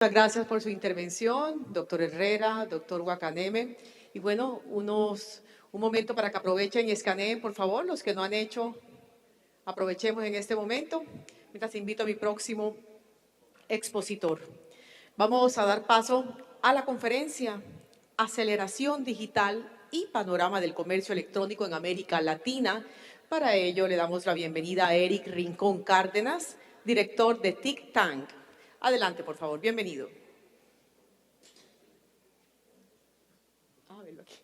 Muchas gracias por su intervención, doctor Herrera, doctor Guacaneme. Y bueno, un momento para que aprovechen y escaneen, por favor, los que no han hecho, aprovechemos en este momento, mientras invito a mi próximo expositor. Vamos a dar paso a la conferencia Aceleración Digital y Panorama del Comercio Electrónico en América Latina. Para ello le damos la bienvenida a Eric Rincón Cárdenas, director de Think Tank. Adelante, por favor, bienvenido. Verlo aquí.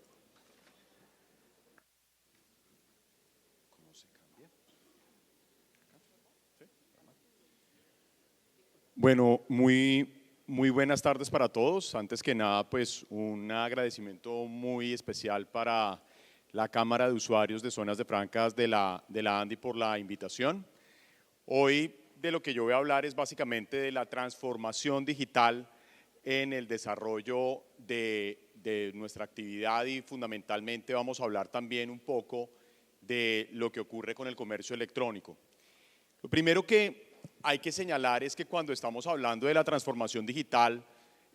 Bueno, muy buenas tardes para todos. Antes que nada, pues un agradecimiento muy especial para la Cámara de Usuarios de Zonas de Francas de la ANDI por la invitación. Hoy de lo que yo voy a hablar es básicamente de la transformación digital en el desarrollo de nuestra actividad y fundamentalmente vamos a hablar también un poco de lo que ocurre con el comercio electrónico. Lo primero que hay que señalar es que cuando estamos hablando de la transformación digital,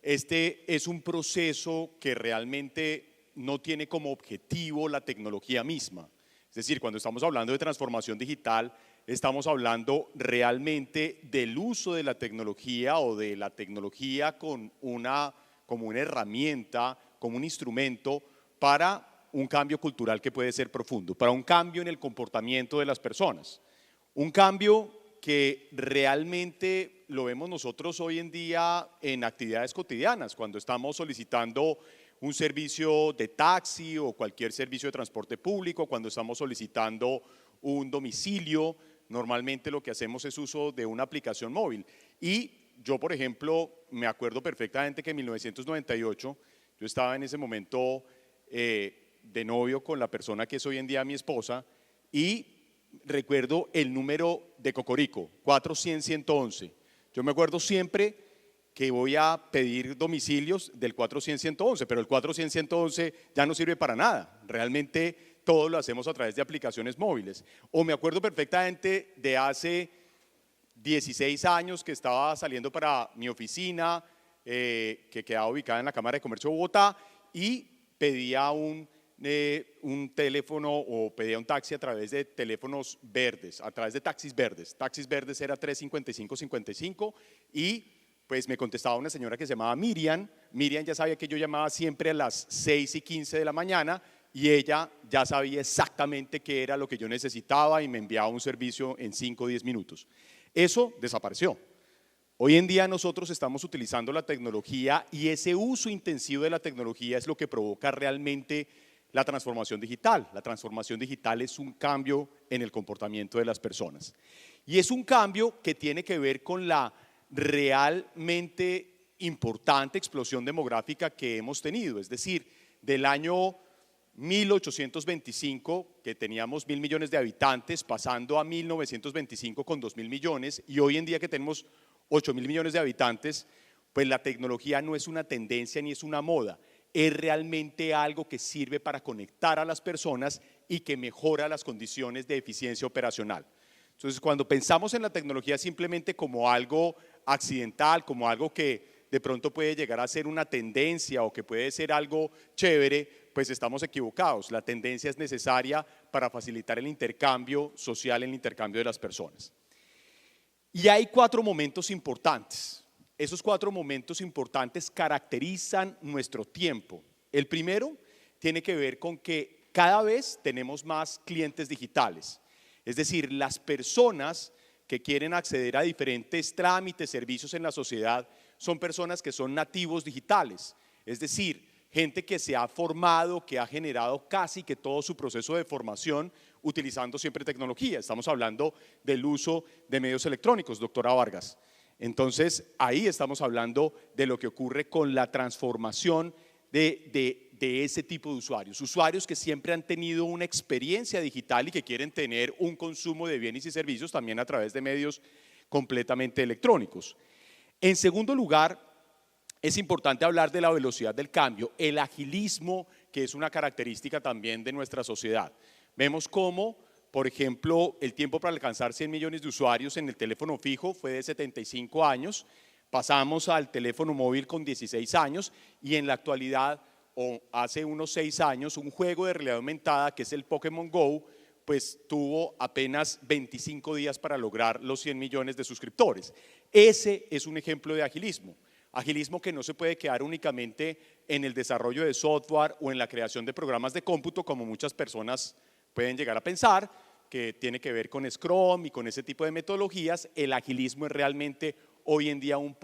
este es un proceso que realmente no tiene como objetivo la tecnología misma. Es decir, cuando estamos hablando de transformación digital, estamos hablando realmente del uso de la tecnología o de la tecnología como una herramienta, como un instrumento para un cambio cultural que puede ser profundo, para un cambio en el comportamiento de las personas. Un cambio que realmente lo vemos nosotros hoy en día en actividades cotidianas, cuando estamos solicitando un servicio de taxi o cualquier servicio de transporte público, cuando estamos solicitando un domicilio, normalmente lo que hacemos es uso de una aplicación móvil. Y yo, por ejemplo, me acuerdo perfectamente que en 1998, yo estaba en ese momento de novio con la persona que es hoy en día mi esposa y recuerdo el número de Cocorico, 400-111. Yo me acuerdo siempre que voy a pedir domicilios del 400-111, pero el 400-111 ya no sirve para nada. Realmente todo lo hacemos a través de aplicaciones móviles. O me acuerdo perfectamente de hace 16 años que estaba saliendo para mi oficina, que quedaba ubicada en la Cámara de Comercio de Bogotá, y pedía un teléfono o pedía un taxi a través de teléfonos verdes, a través de taxis verdes. Taxis verdes era 355-55 y pues me contestaba una señora que se llamaba Miriam. Miriam ya sabía que yo llamaba siempre a las 6:15 de la mañana y ella ya sabía exactamente qué era lo que yo necesitaba y me enviaba un servicio en 5 o 10 minutos. Eso desapareció. Hoy en día nosotros estamos utilizando la tecnología y ese uso intensivo de la tecnología es lo que provoca realmente la transformación digital. La transformación digital es un cambio en el comportamiento de las personas. Y es un cambio que tiene que ver con la realmente importante explosión demográfica que hemos tenido. Es decir, del año 1825, que teníamos 1.000 millones de habitantes, pasando a 1925 con 2.000 millones, y hoy en día que tenemos 8.000 millones de habitantes, pues la tecnología no es una tendencia ni es una moda, es realmente algo que sirve para conectar a las personas y que mejora las condiciones de eficiencia operacional. Entonces, cuando pensamos en la tecnología simplemente como algo accidental, como algo que de pronto puede llegar a ser una tendencia o que puede ser algo chévere, pues estamos equivocados. La tendencia es necesaria para facilitar el intercambio social, el intercambio de las personas. Y hay 4 momentos importantes. Esos 4 momentos importantes caracterizan nuestro tiempo. El primero tiene que ver con que cada vez tenemos más clientes digitales. Es decir, las personas que quieren acceder a diferentes trámites, servicios en la sociedad, son personas que son nativos digitales. Es decir, gente que se ha formado, que ha generado casi que todo su proceso de formación utilizando siempre tecnología. Estamos hablando del uso de medios electrónicos, doctora Vargas. Entonces, ahí estamos hablando de lo que ocurre con la transformación de ese tipo de usuarios. Usuarios que siempre han tenido una experiencia digital y que quieren tener un consumo de bienes y servicios también a través de medios completamente electrónicos. En segundo lugar, es importante hablar de la velocidad del cambio, el agilismo, que es una característica también de nuestra sociedad. Vemos cómo, por ejemplo, el tiempo para alcanzar 100 millones de usuarios en el teléfono fijo fue de 75 años, pasamos al teléfono móvil con 16 años y en la actualidad, o hace unos 6 años, un juego de realidad aumentada que es el Pokémon Go, pues tuvo apenas 25 días para lograr los 100 millones de suscriptores. Ese es un ejemplo de agilismo. Agilismo que no se puede quedar únicamente en el desarrollo de software o en la creación de programas de cómputo, como muchas personas pueden llegar a pensar, que tiene que ver con Scrum y con ese tipo de metodologías. El agilismo es realmente hoy en día un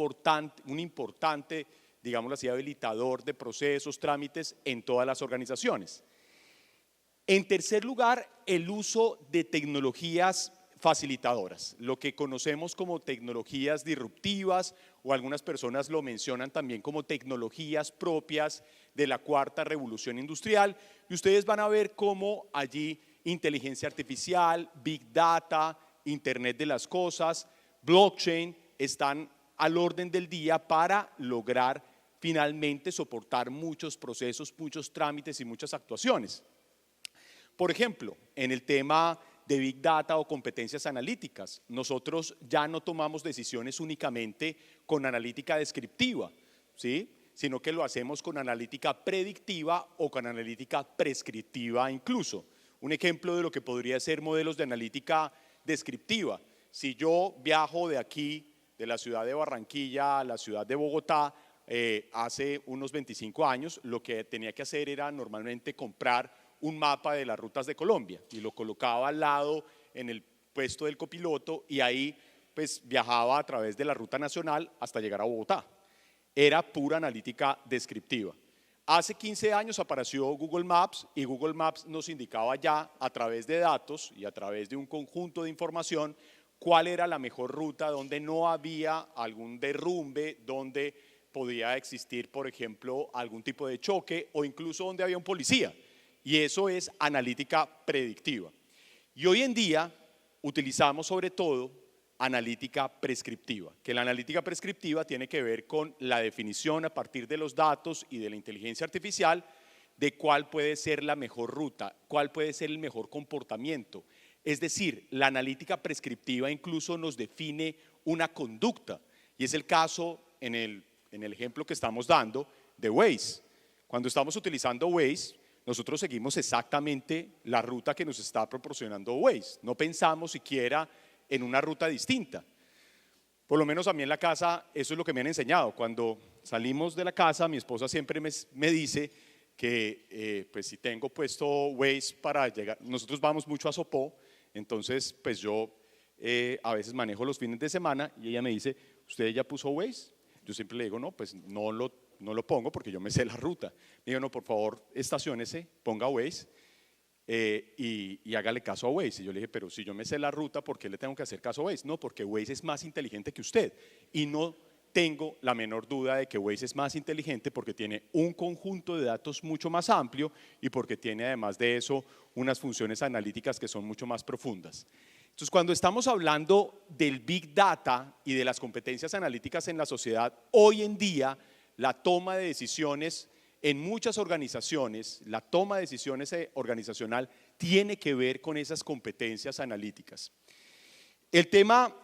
importante, digámoslo así, habilitador de procesos, trámites en todas las organizaciones. En tercer lugar, el uso de tecnologías facilitadoras, lo que conocemos como tecnologías disruptivas, o algunas personas lo mencionan también como tecnologías propias de la cuarta revolución industrial, y ustedes van a ver cómo allí inteligencia artificial, big data, internet de las cosas, blockchain están al orden del día para lograr finalmente soportar muchos procesos, muchos trámites y muchas actuaciones. Por ejemplo, en el tema de Big Data o competencias analíticas, nosotros ya no tomamos decisiones únicamente con analítica descriptiva, ¿sí?, sino que lo hacemos con analítica predictiva o con analítica prescriptiva incluso. Un ejemplo de lo que podría ser modelos de analítica descriptiva. Si yo viajo de aquí, de la ciudad de Barranquilla a la ciudad de Bogotá, hace unos 25 años, lo que tenía que hacer era normalmente comprar un mapa de las rutas de Colombia y lo colocaba al lado en el puesto del copiloto y ahí pues viajaba a través de la ruta nacional hasta llegar a Bogotá. Era pura analítica descriptiva. Hace 15 años apareció Google Maps y Google Maps nos indicaba ya a través de datos y a través de un conjunto de información cuál era la mejor ruta donde no había algún derrumbe, donde podía existir, por ejemplo, algún tipo de choque o incluso donde había un policía. Y eso es analítica predictiva. Y hoy en día utilizamos sobre todo analítica prescriptiva, que la analítica prescriptiva tiene que ver con la definición a partir de los datos y de la inteligencia artificial de cuál puede ser la mejor ruta, cuál puede ser el mejor comportamiento. Es decir, la analítica prescriptiva incluso nos define una conducta y es el caso en el ejemplo que estamos dando de Waze. Cuando estamos utilizando Waze, nosotros seguimos exactamente la ruta que nos está proporcionando Waze. No pensamos siquiera en una ruta distinta. Por lo menos a mí en la casa eso es lo que me han enseñado. Cuando salimos de la casa, mi esposa siempre me dice que pues si tengo puesto Waze para llegar, nosotros vamos mucho a Sopó, entonces pues yo a veces manejo los fines de semana y ella me dice, ¿usted ya puso Waze? Yo siempre le digo, no, pues no lo pongo porque yo me sé la ruta. Me digo, no, por favor, estaciónese, ponga Waze y hágale caso a Waze. Y yo le dije, pero si yo me sé la ruta, ¿por qué le tengo que hacer caso a Waze? No, porque Waze es más inteligente que usted. Y no tengo la menor duda de que Waze es más inteligente porque tiene un conjunto de datos mucho más amplio y porque tiene además de eso unas funciones analíticas que son mucho más profundas. Entonces, cuando estamos hablando del Big Data y de las competencias analíticas en la sociedad, hoy en día la toma de decisiones en muchas organizaciones, la toma de decisiones organizacional tiene que ver con esas competencias analíticas. El tema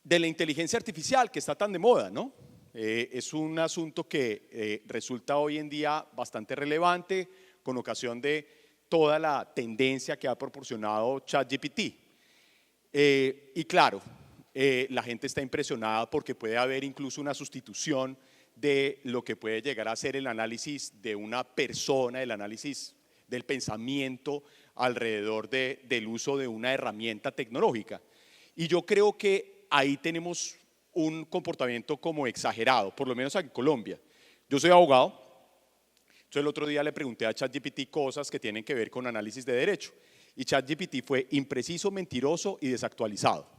de la inteligencia artificial que está tan de moda, ¿no? Es un asunto que resulta hoy en día bastante relevante con ocasión de toda la tendencia que ha proporcionado ChatGPT. Y claro, la gente está impresionada porque puede haber incluso una sustitución de lo que puede llegar a ser el análisis de una persona, el análisis del pensamiento alrededor del uso de una herramienta tecnológica. Y yo creo que ahí tenemos un comportamiento como exagerado, por lo menos en Colombia. Yo soy abogado, entonces el otro día le pregunté a ChatGPT cosas que tienen que ver con análisis de derecho y ChatGPT fue impreciso, mentiroso y desactualizado.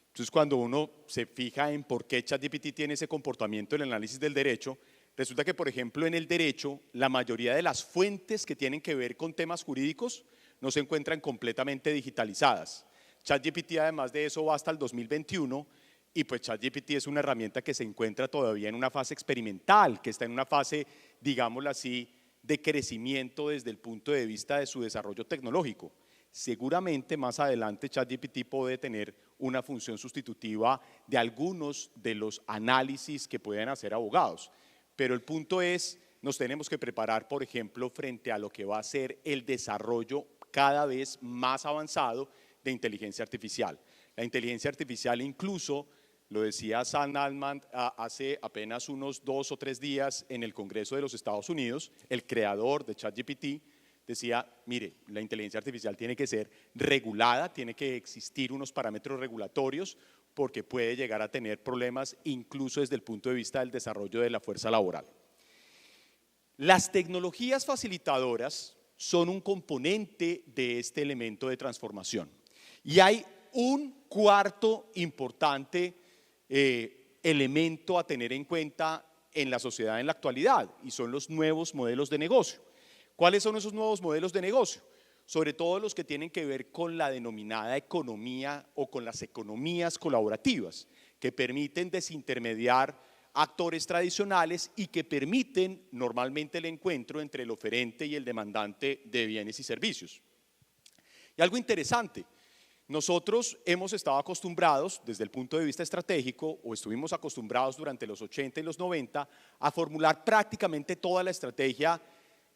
Entonces, cuando uno se fija en por qué ChatGPT tiene ese comportamiento en el análisis del derecho, resulta que, por ejemplo, en el derecho, la mayoría de las fuentes que tienen que ver con temas jurídicos no se encuentran completamente digitalizadas. ChatGPT, además de eso, va hasta el 2021 y pues ChatGPT es una herramienta que se encuentra todavía en una fase experimental, que está en una fase, digámoslo así, de crecimiento desde el punto de vista de su desarrollo tecnológico. Seguramente más adelante ChatGPT puede tener una función sustitutiva de algunos de los análisis que pueden hacer abogados. Pero el punto es, nos tenemos que preparar, por ejemplo, frente a lo que va a ser el desarrollo cada vez más avanzado de inteligencia artificial. La inteligencia artificial incluso, lo decía Sam Altman hace apenas unos 2 o 3 días en el Congreso de los Estados Unidos, el creador de ChatGPT, decía, mire, la inteligencia artificial tiene que ser regulada, tiene que existir unos parámetros regulatorios porque puede llegar a tener problemas incluso desde el punto de vista del desarrollo de la fuerza laboral. Las tecnologías facilitadoras son un componente de este elemento de transformación. Y hay un cuarto importante elemento a tener en cuenta en la sociedad en la actualidad, y son los nuevos modelos de negocio. ¿Cuáles son esos nuevos modelos de negocio? Sobre todo los que tienen que ver con la denominada economía o con las economías colaborativas, que permiten desintermediar actores tradicionales y que permiten normalmente el encuentro entre el oferente y el demandante de bienes y servicios. Y algo interesante, nosotros hemos estado acostumbrados desde el punto de vista estratégico, o estuvimos acostumbrados durante los 80 y los 90 a formular prácticamente toda la estrategia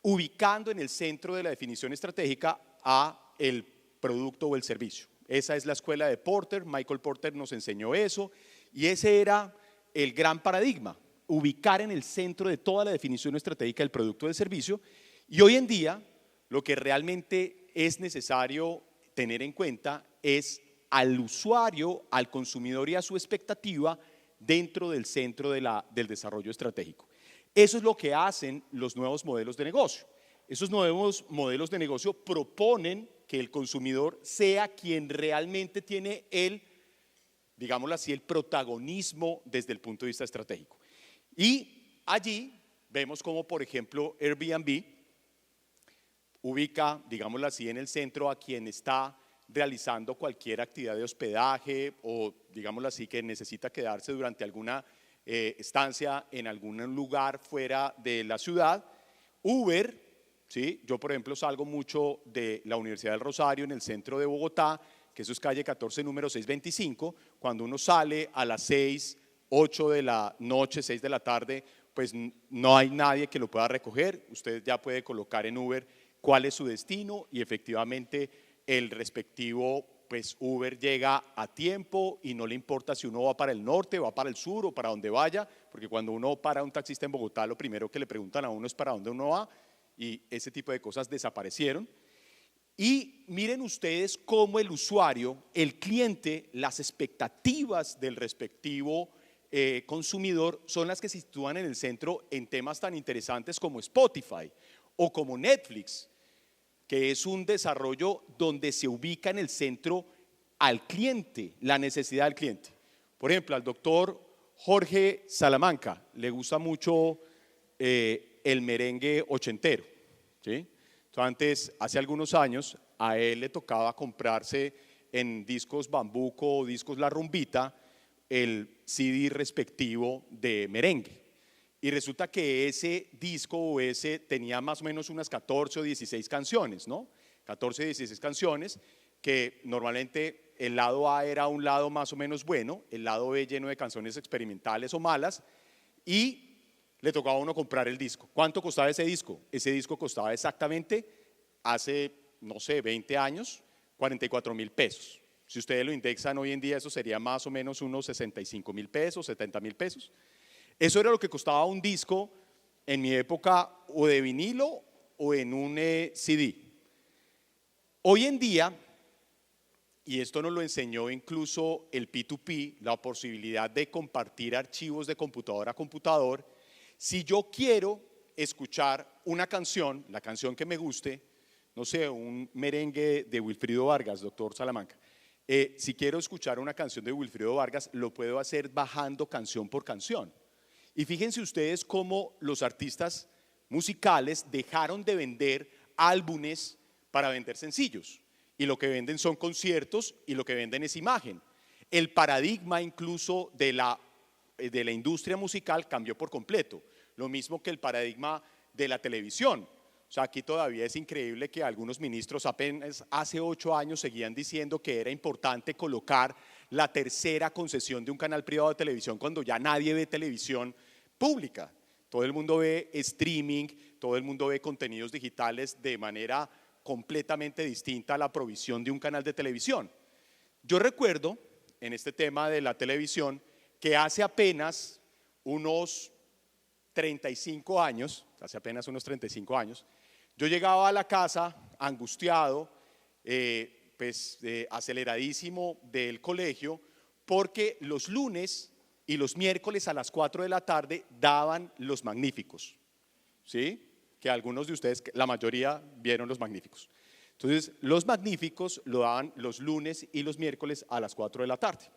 ubicando en el centro de la definición estratégica a el producto o el servicio. Esa es la escuela de Porter, Michael Porter nos enseñó eso, y ese era el gran paradigma, ubicar en el centro de toda la definición estratégica del producto o del servicio. Y hoy en día lo que realmente es necesario tener en cuenta es al usuario, al consumidor y a su expectativa dentro del centro del desarrollo estratégico. Eso es lo que hacen los nuevos modelos de negocio. Esos nuevos modelos de negocio proponen que el consumidor sea quien realmente tiene digámoslo así, el protagonismo desde el punto de vista estratégico. Y allí vemos como, por ejemplo, Airbnb ubica, digámoslo así, en el centro a quien está realizando cualquier actividad de hospedaje o, digámoslo así, que necesita quedarse durante alguna estancia en algún lugar fuera de la ciudad. Uber, ¿sí? Yo por ejemplo salgo mucho de la Universidad del Rosario en el centro de Bogotá, que eso es calle 14, número 625, cuando uno sale a las 6, 8 de la noche, 6 de la tarde, pues no hay nadie que lo pueda recoger, usted ya puede colocar en Uber cuál es su destino y efectivamente el respectivo pues Uber llega a tiempo y no le importa si uno va para el norte, va para el sur o para donde vaya, porque cuando uno para un taxista en Bogotá lo primero que le preguntan a uno es para dónde uno va y ese tipo de cosas desaparecieron. Y miren ustedes cómo el usuario, el cliente, las expectativas del respectivo consumidor son las que se sitúan en el centro en temas tan interesantes como Spotify o como Netflix, que es un desarrollo donde se ubica en el centro al cliente, la necesidad del cliente. Por ejemplo, al doctor Jorge Salamanca le gusta mucho el merengue ochentero, ¿sí? Entonces, hace algunos años a él le tocaba comprarse en discos Bambuco o discos La Rumbita el CD respectivo de merengue. Y resulta que ese disco o ese tenía más o menos unas 14 o 16 canciones, ¿no? 14 o 16 canciones que normalmente el lado A era un lado más o menos bueno, el lado B lleno de canciones experimentales o malas y le tocaba a uno comprar el disco. ¿Cuánto costaba ese disco? Ese disco costaba exactamente hace, no sé, 20 años, 44.000 pesos. Si ustedes lo indexan hoy en día, eso sería más o menos unos 65.000 pesos, 70.000 pesos. Eso era lo que costaba un disco en mi época o de vinilo o en un CD. Hoy en día, y esto nos lo enseñó incluso el P2P, la posibilidad de compartir archivos de computador a computador, si yo quiero escuchar una canción, la canción que me guste, no sé, un merengue de Wilfrido Vargas, doctor Salamanca, si quiero escuchar una canción de Wilfrido Vargas, lo puedo hacer bajando canción por canción. Y fíjense ustedes cómo los artistas musicales dejaron de vender álbumes para vender sencillos. Y lo que venden son conciertos y lo que venden es imagen. El paradigma incluso de la industria musical cambió por completo. Lo mismo que el paradigma de la televisión. O sea, aquí todavía es increíble que algunos ministros apenas hace 8 años seguían diciendo que era importante colocar la tercera concesión de un canal privado de televisión cuando ya nadie ve televisión pública. Todo el mundo ve streaming, todo el mundo ve contenidos digitales de manera completamente distinta a la provisión de un canal de televisión. Yo recuerdo, en este tema de la televisión, que hace apenas unos 35 años, yo llegaba a la casa angustiado, aceleradísimo del colegio, porque los lunes y los miércoles a las 4 de la tarde daban Los Magníficos, ¿sí? Que algunos de ustedes, la mayoría, vieron Los Magníficos. Entonces, Los Magníficos lo daban los lunes y los miércoles a las 4 de la tarde.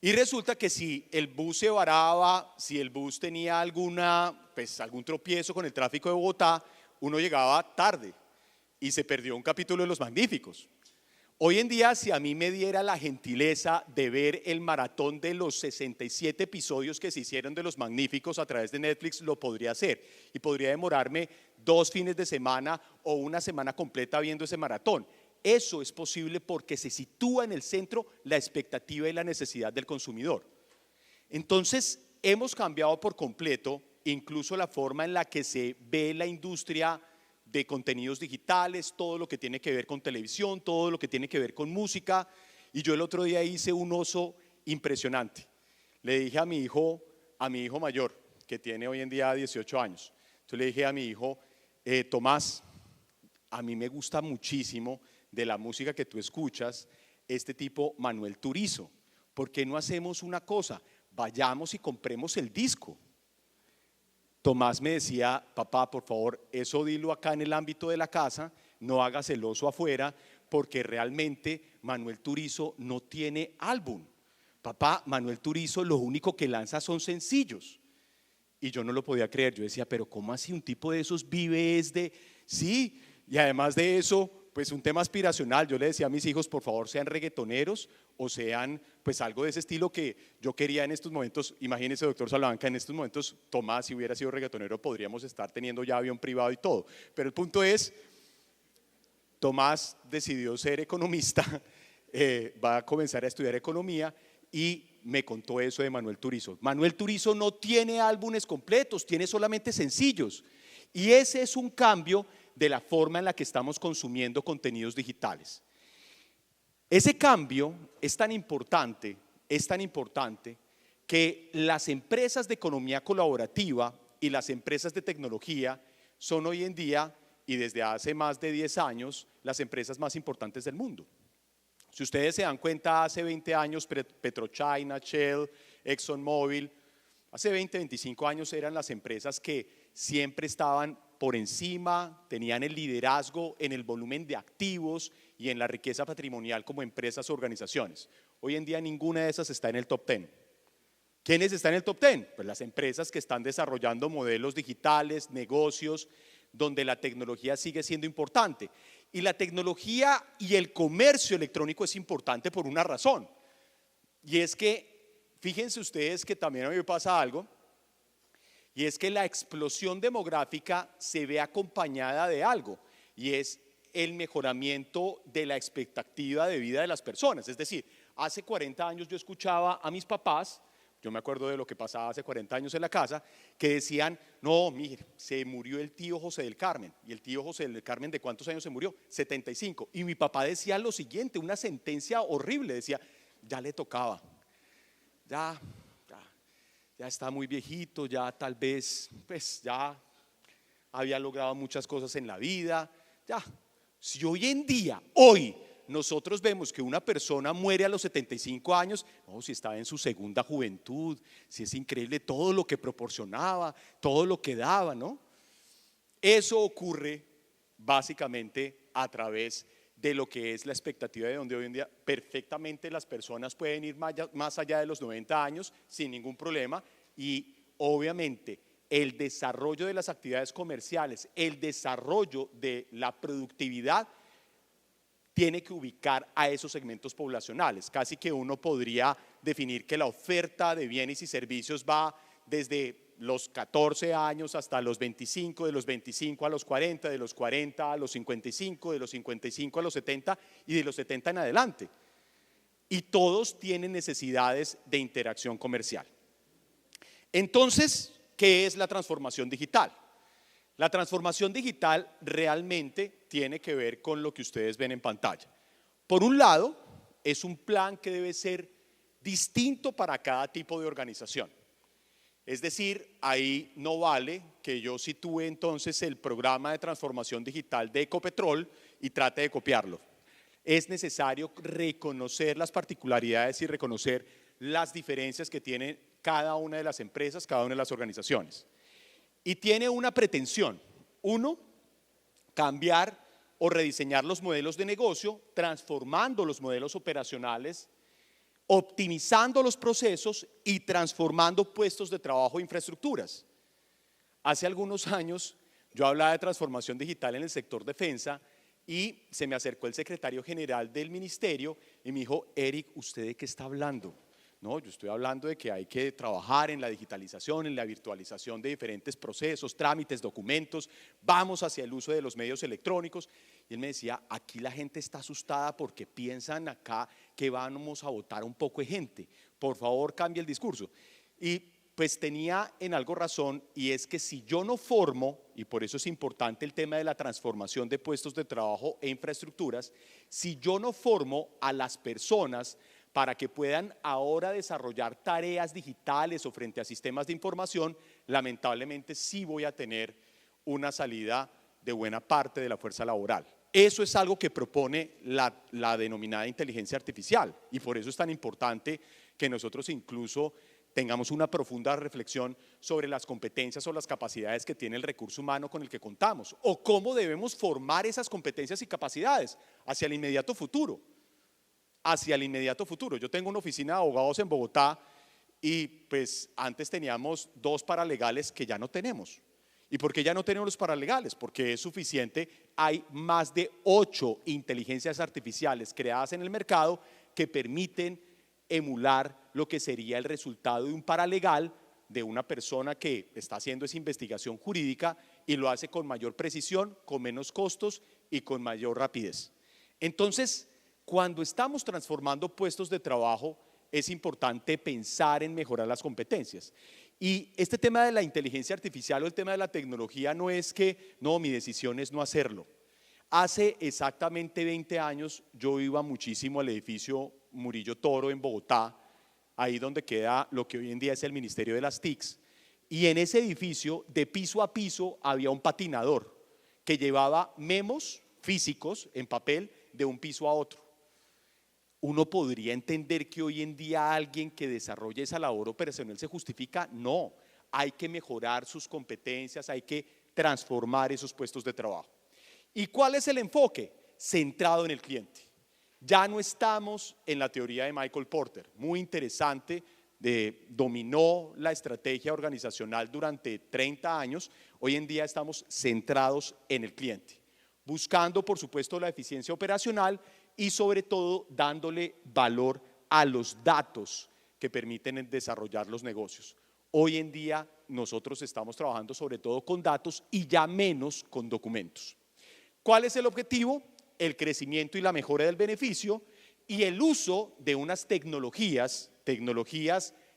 Y resulta que si el bus se varaba, si el bus tenía algún tropiezo con el tráfico de Bogotá, uno llegaba tarde y se perdió un capítulo de Los Magníficos. Hoy en día, si a mí me diera la gentileza de ver el maratón de los 67 episodios que se hicieron de Los Magníficos a través de Netflix, lo podría hacer y podría demorarme 2 fines de semana o una semana completa viendo ese maratón. Eso es posible porque se sitúa en el centro la expectativa y la necesidad del consumidor. Entonces, hemos cambiado por completo incluso la forma en la que se ve la industria de contenidos digitales, todo lo que tiene que ver con televisión, todo lo que tiene que ver con música. Y yo el otro día hice un oso impresionante. Le dije a mi hijo mayor, que tiene hoy en día 18 años, entonces le dije a mi hijo, Tomás, a mí me gusta muchísimo de la música que tú escuchas, este tipo Manuel Turizo. ¿Por qué no hacemos una cosa? Vayamos y compremos el disco. Tomás me decía, papá, por favor, eso dilo acá en el ámbito de la casa, no hagas el oso afuera, porque realmente Manuel Turizo no tiene álbum. Papá, Manuel Turizo lo único que lanza son sencillos. Y yo no lo podía creer, yo decía, pero ¿cómo así un tipo de esos vive Sí, y además de eso, pues un tema aspiracional. Yo le decía a mis hijos, por favor, sean reggaetoneros o sean pues algo de ese estilo que yo quería en estos momentos. Imagínese, doctor Salamanca, en estos momentos Tomás, si hubiera sido reggaetonero, podríamos estar teniendo ya avión privado y todo. Pero el punto es, Tomás decidió ser economista, va a comenzar a estudiar economía y me contó eso de Manuel Turizo. Manuel Turizo no tiene álbumes completos, tiene solamente sencillos. Y ese es un cambio de la forma en la que estamos consumiendo contenidos digitales. Ese cambio es tan importante que las empresas de economía colaborativa y las empresas de tecnología son hoy en día y desde hace más de 10 años las empresas más importantes del mundo. Si ustedes se dan cuenta, hace 20 años PetroChina, Shell, ExxonMobil, hace 20, 25 años eran las empresas que siempre estaban por encima, tenían el liderazgo en el volumen de activos y en la riqueza patrimonial como empresas o organizaciones. Hoy en día ninguna de esas está en el top 10. ¿Quiénes están en el top 10? Pues las empresas que están desarrollando modelos digitales, negocios, donde la tecnología sigue siendo importante. Y la tecnología y el comercio electrónico es importante por una razón. Y es que, fíjense ustedes que también a mí me pasa algo, y es que la explosión demográfica se ve acompañada de algo, y es el mejoramiento de la expectativa de vida de las personas. Es decir, hace 40 años yo escuchaba a mis papás, yo me acuerdo de lo que pasaba hace 40 años en la casa, que decían, no, mire, se murió el tío José del Carmen. ¿Y el tío José del Carmen de cuántos años se murió? 75. Y mi papá decía lo siguiente, una sentencia horrible, decía, ya le tocaba, ya está muy viejito, ya tal vez, pues ya había logrado muchas cosas en la vida, ya. Si hoy en día, nosotros vemos que una persona muere a los 75 años, no, si estaba en su segunda juventud, si es increíble todo lo que proporcionaba, todo lo que daba, ¿no? Eso ocurre básicamente a través de lo que es la expectativa de donde hoy en día perfectamente las personas pueden ir más allá de los 90 años sin ningún problema y obviamente el desarrollo de las actividades comerciales, el desarrollo de la productividad tiene que ubicar a esos segmentos poblacionales. Casi que uno podría definir que la oferta de bienes y servicios va desde los 14 años hasta los 25, de los 25 a los 40, de los 40 a los 55, de los 55 a los 70 y de los 70 en adelante. y todos tienen necesidades de interacción comercial. Entonces, ¿qué es la transformación digital? La transformación digital realmente tiene que ver con lo que ustedes ven en pantalla. Por un lado, es un plan que debe ser distinto para cada tipo de organización. Es decir, ahí no vale que yo sitúe entonces el programa de transformación digital de Ecopetrol y trate de copiarlo. Es necesario reconocer las particularidades y reconocer las diferencias que tiene cada una de las empresas, cada una de las organizaciones. Y tiene una pretensión: uno, cambiar o rediseñar los modelos de negocio, transformando los modelos operacionales, optimizando los procesos y transformando puestos de trabajo e infraestructuras. Hace algunos años yo hablaba de transformación digital en el sector defensa y se me acercó el secretario general del ministerio y me dijo: Eric, ¿usted de qué está hablando? No, yo estoy hablando de que hay que trabajar en la digitalización, en la virtualización de diferentes procesos, trámites, documentos, vamos hacia el uso de los medios electrónicos. Y él me decía: aquí la gente está asustada porque piensan acá que vamos a votar un poco de gente, por favor cambie el discurso. Y pues tenía en algo razón, y es que si yo no formo, y por eso es importante el tema de la transformación de puestos de trabajo e infraestructuras, si yo no formo a las personas para que puedan ahora desarrollar tareas digitales o frente a sistemas de información, lamentablemente sí voy a tener una salida de buena parte de la fuerza laboral. Eso es algo que propone la denominada inteligencia artificial, y por eso es tan importante que nosotros incluso tengamos una profunda reflexión sobre las competencias o las capacidades que tiene el recurso humano con el que contamos, o cómo debemos formar esas competencias y capacidades hacia el inmediato futuro. Yo tengo una oficina de abogados en Bogotá y pues antes teníamos 2 paralegales que ya no tenemos. ¿Y por qué ya no tenemos los paralegales? Porque es suficiente, hay más de 8 inteligencias artificiales creadas en el mercado que permiten emular lo que sería el resultado de un paralegal de una persona que está haciendo esa investigación jurídica y lo hace con mayor precisión, con menos costos y con mayor rapidez. Entonces, cuando estamos transformando puestos de trabajo, es importante pensar en mejorar las competencias. Y este tema de la inteligencia artificial o el tema de la tecnología no es que, no, mi decisión es no hacerlo. Hace exactamente 20 años yo iba muchísimo al edificio Murillo Toro en Bogotá, ahí donde queda lo que hoy en día es el Ministerio de las TICs, y en ese edificio de piso a piso había un patinador que llevaba memos físicos en papel de un piso a otro. ¿Uno podría entender que hoy en día alguien que desarrolle esa labor operacional se justifica? No, hay que mejorar sus competencias, hay que transformar esos puestos de trabajo. ¿Y cuál es el enfoque? Centrado en el cliente. Ya no estamos en la teoría de Michael Porter, muy interesante, dominó la estrategia organizacional durante 30 años, hoy en día estamos centrados en el cliente, buscando por supuesto la eficiencia operacional y sobre todo dándole valor a los datos que permiten desarrollar los negocios. Hoy en día nosotros estamos trabajando sobre todo con datos y ya menos con documentos. ¿Cuál es el objetivo? El crecimiento y la mejora del beneficio y el uso de unas tecnologías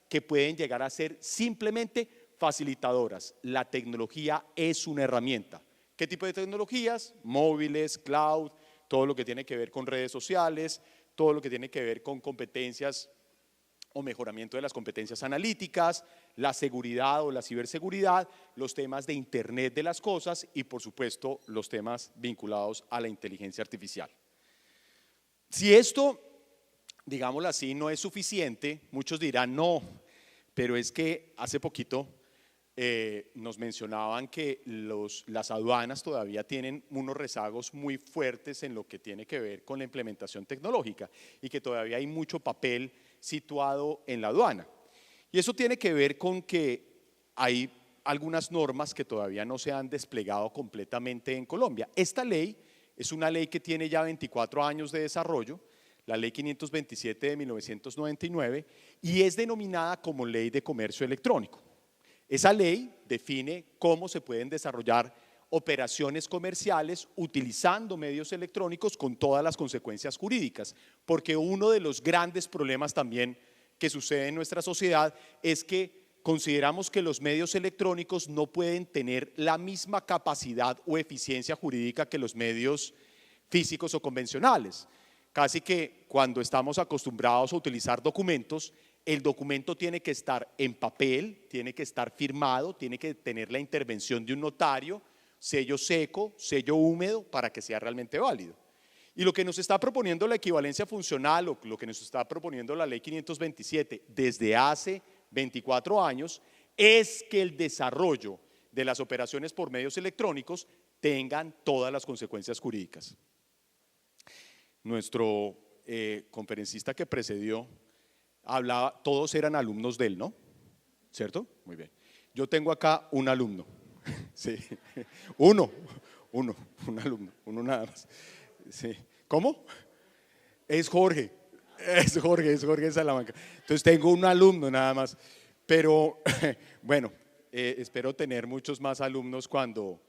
que pueden llegar a ser simplemente facilitadoras. La tecnología es una herramienta. ¿Qué tipo de tecnologías? Móviles, cloud, todo lo que tiene que ver con redes sociales, todo lo que tiene que ver con competencias o mejoramiento de las competencias analíticas, la seguridad o la ciberseguridad, los temas de Internet de las cosas y por supuesto los temas vinculados a la inteligencia artificial. Si esto, digámoslo así, no es suficiente, muchos dirán no, pero es que hace poquito nos mencionaban que las aduanas todavía tienen unos rezagos muy fuertes en lo que tiene que ver con la implementación tecnológica y que todavía hay mucho papel situado en la aduana. Y eso tiene que ver con que hay algunas normas que todavía no se han desplegado completamente en Colombia. Esta ley es una ley que tiene ya 24 años de desarrollo, la ley 527 de 1999, y es denominada como Ley de Comercio Electrónico. Esa ley define cómo se pueden desarrollar operaciones comerciales utilizando medios electrónicos con todas las consecuencias jurídicas, porque uno de los grandes problemas también que sucede en nuestra sociedad es que consideramos que los medios electrónicos no pueden tener la misma capacidad o eficiencia jurídica que los medios físicos o convencionales. Casi que cuando estamos acostumbrados a utilizar documentos, el documento tiene que estar en papel, tiene que estar firmado, tiene que tener la intervención de un notario, sello seco, sello húmedo, para que sea realmente válido. Y lo que nos está proponiendo la equivalencia funcional, o lo que nos está proponiendo la Ley 527 desde hace 24 años, es que el desarrollo de las operaciones por medios electrónicos tengan todas las consecuencias jurídicas. Nuestro conferencista que precedió hablaba, todos eran alumnos de él, ¿no? ¿Cierto? Muy bien. Yo tengo acá un alumno, sí, un alumno, uno nada más. Sí. ¿Cómo? Es Jorge de Salamanca. Entonces tengo un alumno nada más, pero bueno, espero tener muchos más alumnos cuando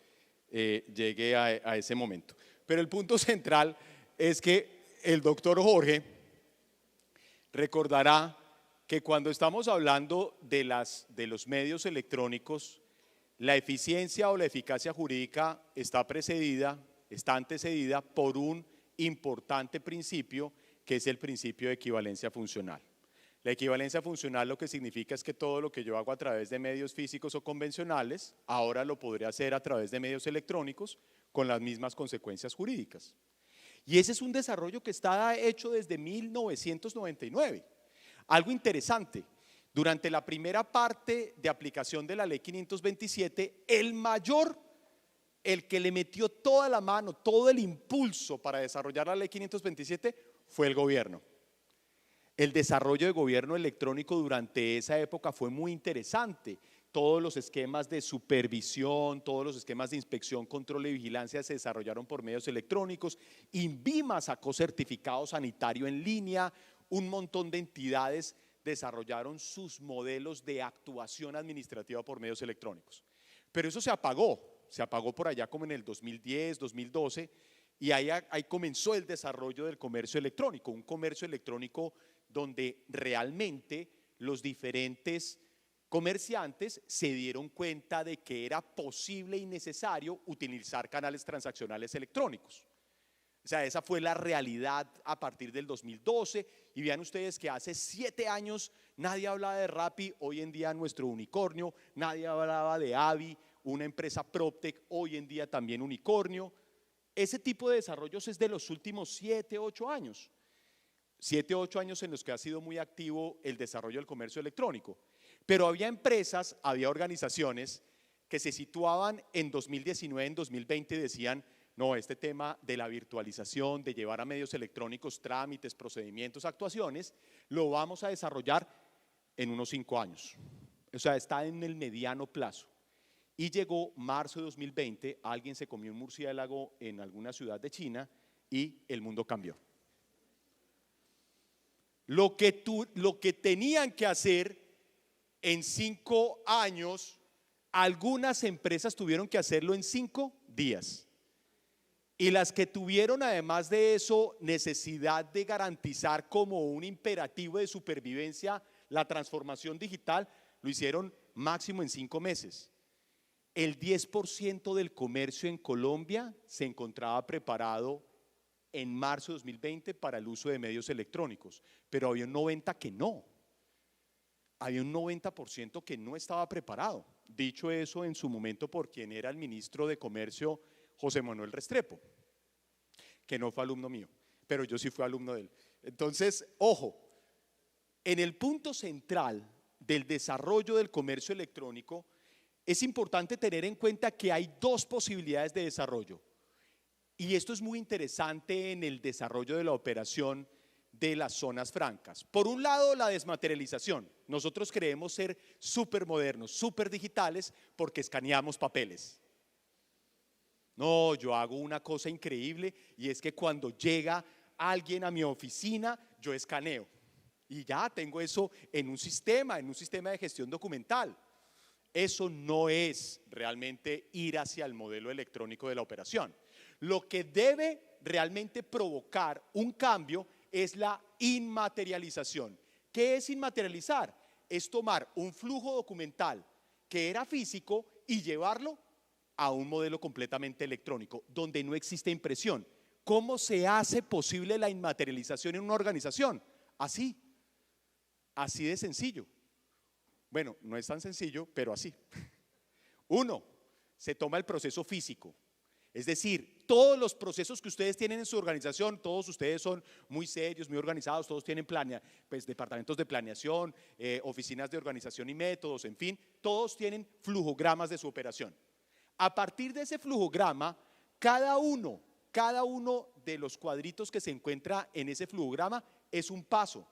llegue a ese momento. Pero el punto central es que el doctor Jorge recordará que cuando estamos hablando de los medios electrónicos, la eficiencia o la eficacia jurídica está antecedida por un importante principio, que es el principio de equivalencia funcional. La equivalencia funcional lo que significa es que todo lo que yo hago a través de medios físicos o convencionales, ahora lo podré hacer a través de medios electrónicos con las mismas consecuencias jurídicas. Y ese es un desarrollo que está hecho desde 1999. Algo interesante, durante la primera parte de aplicación de la Ley 527, el que le metió toda la mano, todo el impulso para desarrollar la Ley 527 fue el gobierno. El desarrollo de gobierno electrónico durante esa época fue muy interesante. Todos los esquemas de supervisión, todos los esquemas de inspección, control y vigilancia se desarrollaron por medios electrónicos. INVIMA sacó certificado sanitario en línea, un montón de entidades desarrollaron sus modelos de actuación administrativa por medios electrónicos. Pero eso se apagó por allá como en el 2010, 2012, y ahí comenzó el desarrollo del comercio electrónico, un comercio electrónico donde realmente los diferentes comerciantes se dieron cuenta de que era posible y necesario utilizar canales transaccionales electrónicos. O sea, esa fue la realidad a partir del 2012, y vean ustedes que hace 7 años nadie hablaba de Rappi, hoy en día nuestro unicornio, nadie hablaba de Avi, una empresa PropTech, hoy en día también unicornio. Ese tipo de desarrollos es de los últimos 7, 8 años. 7, 8 años en los que ha sido muy activo el desarrollo del comercio electrónico. Pero había empresas, había organizaciones que se situaban en 2019, en 2020 y decían, no, este tema de la virtualización, de llevar a medios electrónicos trámites, procedimientos, actuaciones, lo vamos a desarrollar en unos 5 años. O sea, está en el mediano plazo. Y llegó marzo de 2020, alguien se comió un murciélago en alguna ciudad de China y el mundo cambió. Lo que tenían que hacer en 5 años, algunas empresas tuvieron que hacerlo en 5 días. Y las que tuvieron además de eso necesidad de garantizar como un imperativo de supervivencia la transformación digital, lo hicieron máximo en 5 meses. El 10% del comercio en Colombia se encontraba preparado en marzo de 2020 para el uso de medios electrónicos, pero había un 90% que no. Había un 90% que no estaba preparado. Dicho eso en su momento por quien era el ministro de Comercio, José Manuel Restrepo, que no fue alumno mío, pero yo sí fui alumno de él. Entonces, ojo, en el punto central del desarrollo del comercio electrónico es importante tener en cuenta que hay 2 posibilidades de desarrollo. Y esto es muy interesante en el desarrollo de la operación de las zonas francas. Por un lado, la desmaterialización. Nosotros creemos ser súper modernos, súper digitales, porque escaneamos papeles. No, yo hago una cosa increíble, y es que cuando llega alguien a mi oficina, yo escaneo. Y ya tengo eso en un sistema de gestión documental. Eso no es realmente ir hacia el modelo electrónico de la operación. Lo que debe realmente provocar un cambio es la inmaterialización. ¿Qué es inmaterializar? Es tomar un flujo documental que era físico y llevarlo a un modelo completamente electrónico, donde no existe impresión. ¿Cómo se hace posible la inmaterialización en una organización? Así de sencillo. Bueno, no es tan sencillo, pero así. Uno, se toma el proceso físico. Es decir, todos los procesos que ustedes tienen en su organización, todos ustedes son muy serios, muy organizados, todos tienen departamentos de planeación, oficinas de organización y métodos, en fin, todos tienen flujogramas de su operación. A partir de ese flujograma, cada uno de los cuadritos que se encuentra en ese flujograma es un paso.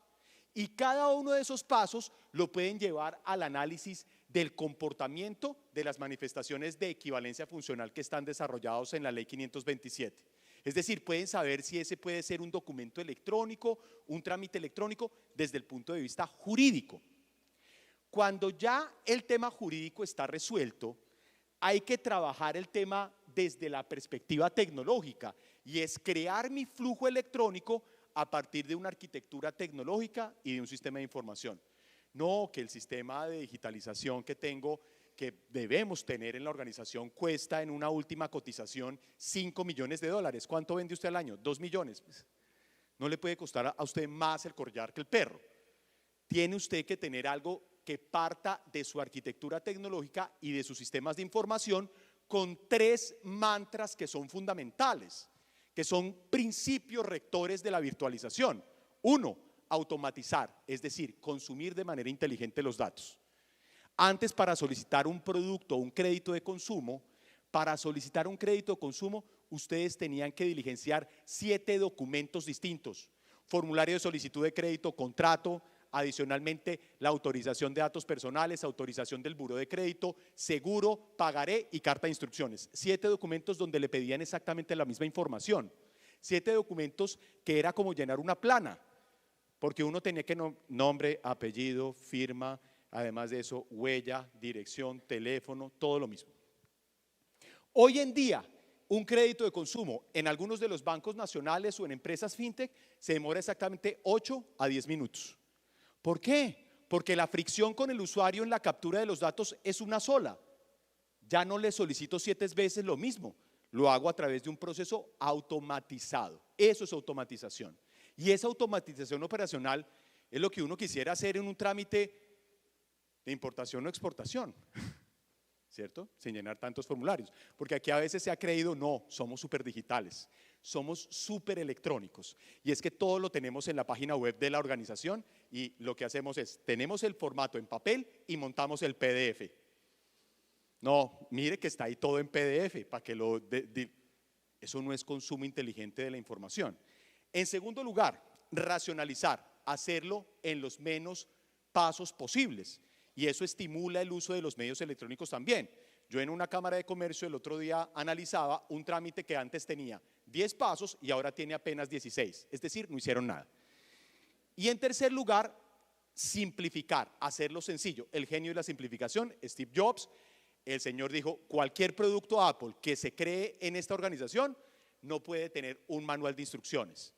Y cada uno de esos pasos lo pueden llevar al análisis del comportamiento de las manifestaciones de equivalencia funcional que están desarrollados en la Ley 527. Es decir, pueden saber si ese puede ser un documento electrónico, un trámite electrónico, desde el punto de vista jurídico. Cuando ya el tema jurídico está resuelto, hay que trabajar el tema desde la perspectiva tecnológica, y es crear mi flujo electrónico a partir de una arquitectura tecnológica y de un sistema de información. No que el sistema de digitalización que debemos tener en la organización cuesta en una última cotización $5 millones. ¿Cuánto vende usted al año? 2 millones. No le puede costar a usted más el collar que el perro. Tiene usted que tener algo que parta de su arquitectura tecnológica y de sus sistemas de información con 3 mantras que son fundamentales, que son principios rectores de la virtualización. Uno, automatizar, es decir, consumir de manera inteligente los datos. Antes, para solicitar un producto o un crédito de consumo, ustedes tenían que diligenciar 7 documentos distintos: formulario de solicitud de crédito, contrato, adicionalmente la autorización de datos personales, autorización del buró de crédito, seguro, pagaré y carta de instrucciones. 7 documentos donde le pedían exactamente la misma información. 7 documentos que era como llenar una plana, porque uno tenía que nombre, apellido, firma, además de eso, huella, dirección, teléfono, todo lo mismo. Hoy en día, un crédito de consumo en algunos de los bancos nacionales o en empresas fintech se demora exactamente 8 a 10 minutos. ¿Por qué? Porque la fricción con el usuario en la captura de los datos es una sola. Ya no le solicito 7 veces lo mismo, lo hago a través de un proceso automatizado. Eso es automatización. Y esa automatización operacional es lo que uno quisiera hacer en un trámite de importación o exportación, ¿cierto? Sin llenar tantos formularios. Porque aquí a veces se ha creído, no, somos súper digitales, somos súper electrónicos. Y es que todo lo tenemos en la página web de la organización, y lo que hacemos es, tenemos el formato en papel y montamos el PDF. No, mire que está ahí todo en PDF, para que eso no es consumo inteligente de la información. En segundo lugar, racionalizar, hacerlo en los menos pasos posibles, y eso estimula el uso de los medios electrónicos también. Yo en una cámara de comercio el otro día analizaba un trámite que antes tenía 10 pasos y ahora tiene apenas 16, es decir, no hicieron nada. Y en tercer lugar, simplificar, hacerlo sencillo. El genio de la simplificación, Steve Jobs, el señor dijo, cualquier producto Apple que se cree en esta organización no puede tener un manual de instrucciones.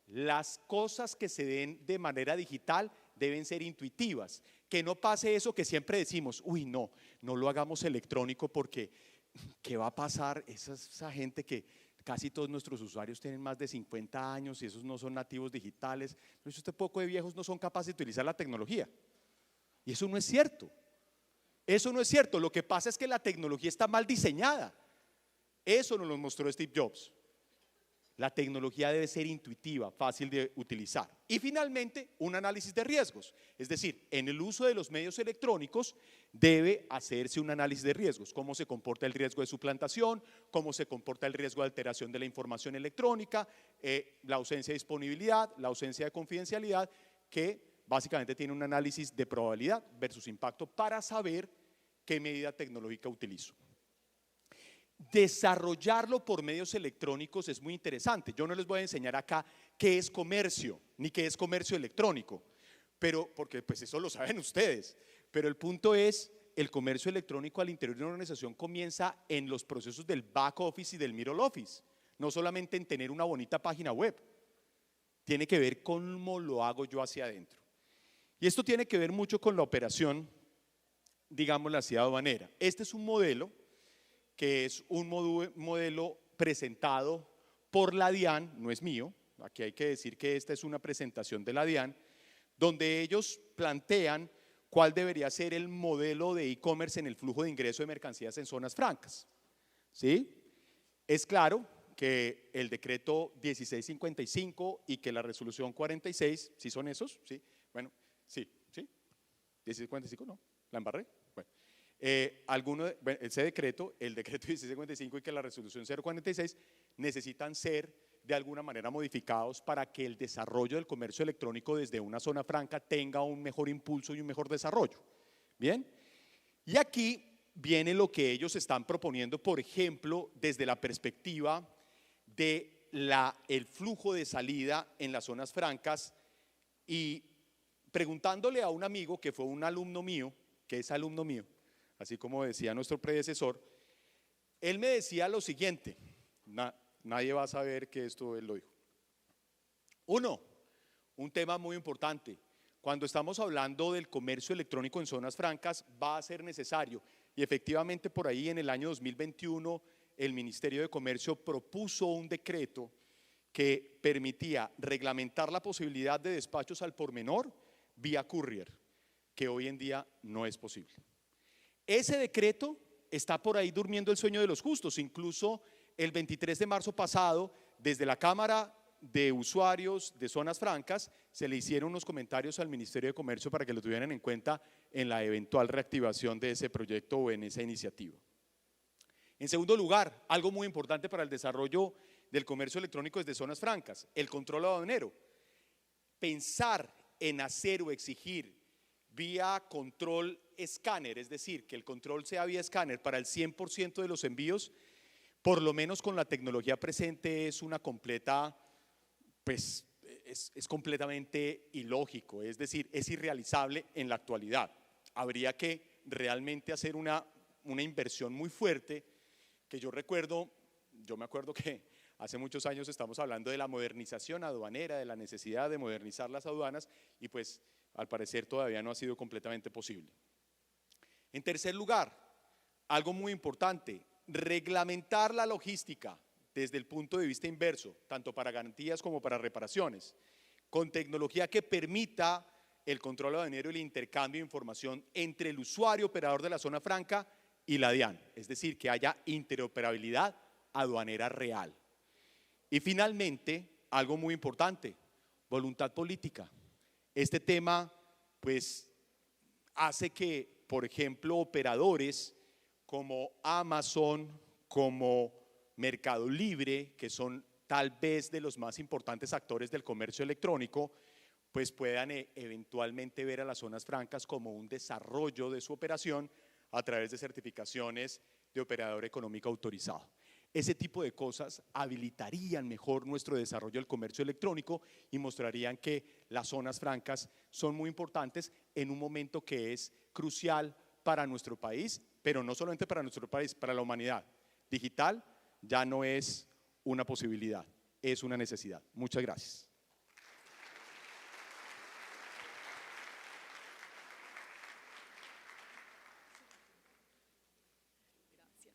Las cosas que se den de manera digital deben ser intuitivas, que no pase eso que siempre decimos, uy, no lo hagamos electrónico porque ¿qué va a pasar? Esa gente que casi todos nuestros usuarios tienen más de 50 años y esos no son nativos digitales, pero este poco de viejos no son capaces de utilizar la tecnología. Y eso no es cierto. Eso no es cierto. Lo que pasa es que la tecnología está mal diseñada. Eso nos lo mostró Steve Jobs. La tecnología debe ser intuitiva, fácil de utilizar. Y finalmente, un análisis de riesgos. Es decir, en el uso de los medios electrónicos debe hacerse un análisis de riesgos. Cómo se comporta el riesgo de suplantación, cómo se comporta el riesgo de alteración de la información electrónica, la ausencia de disponibilidad, la ausencia de confidencialidad, que básicamente tiene un análisis de probabilidad versus impacto para saber qué medida tecnológica utilizo. Desarrollarlo por medios electrónicos es muy interesante. Yo no les voy a enseñar acá qué es comercio, ni qué es comercio electrónico, pero porque pues eso lo saben ustedes. Pero el punto es el comercio electrónico al interior de una organización comienza en los procesos del back office y del middle office, no solamente en tener una bonita página web, tiene que ver con cómo lo hago yo hacia adentro. Y esto tiene que ver mucho con la operación, digámoslo así, aduanera. Este es un modelo que es un modelo presentado por la DIAN, no es mío, aquí hay que decir que esta es una presentación de la DIAN, donde ellos plantean cuál debería ser el modelo de e-commerce en el flujo de ingreso de mercancías en zonas francas. ¿Sí? Es claro que el decreto 1655 y que la resolución 46, ¿sí son esos? Sí, bueno, sí, 1655 no, la embarré. Bueno, ese decreto, el decreto 1655 y que la resolución 046 necesitan ser de alguna manera modificados para que el desarrollo del comercio electrónico desde una zona franca tenga un mejor impulso y un mejor desarrollo. Bien, y aquí viene lo que ellos están proponiendo, por ejemplo, desde la perspectiva de el flujo de salida en las zonas francas, y preguntándole a un amigo que fue un alumno mío, que es alumno mío, así como decía nuestro predecesor, él me decía lo siguiente, nadie va a saber que esto él lo dijo. Uno, un tema muy importante, cuando estamos hablando del comercio electrónico en zonas francas va a ser necesario, y efectivamente por ahí en el año 2021 el Ministerio de Comercio propuso un decreto que permitía reglamentar la posibilidad de despachos al por menor vía courier, que hoy en día no es posible. Ese decreto está por ahí durmiendo el sueño de los justos, incluso el 23 de marzo pasado, desde la Cámara de Usuarios de Zonas Francas, se le hicieron unos comentarios al Ministerio de Comercio para que lo tuvieran en cuenta en la eventual reactivación de ese proyecto o en esa iniciativa. En segundo lugar, algo muy importante para el desarrollo del comercio electrónico desde zonas francas, el control aduanero. Pensar en hacer o exigir vía control escáner, es decir, que el control sea vía escáner para el 100% de los envíos, por lo menos con la tecnología presente es una completa, pues es completamente ilógico, es decir, es irrealizable en la actualidad. Habría que realmente hacer una inversión muy fuerte, que yo me acuerdo que hace muchos años estamos hablando de la modernización aduanera, de la necesidad de modernizar las aduanas, y pues al parecer todavía no ha sido completamente posible. En tercer lugar, algo muy importante, reglamentar la logística desde el punto de vista inverso, tanto para garantías como para reparaciones, con tecnología que permita el control aduanero y el intercambio de información entre el usuario operador de la zona franca y la DIAN, es decir, que haya interoperabilidad aduanera real. Y finalmente, algo muy importante, voluntad política. Este tema pues hace que, por ejemplo, operadores como Amazon, como Mercado Libre, que son tal vez de los más importantes actores del comercio electrónico, pues puedan eventualmente ver a las zonas francas como un desarrollo de su operación a través de certificaciones de operador económico autorizado. Ese tipo de cosas habilitarían mejor nuestro desarrollo del comercio electrónico y mostrarían que las zonas francas son muy importantes en un momento que es crucial para nuestro país, pero no solamente para nuestro país, para la humanidad. Digital ya no es una posibilidad, es una necesidad. Muchas gracias.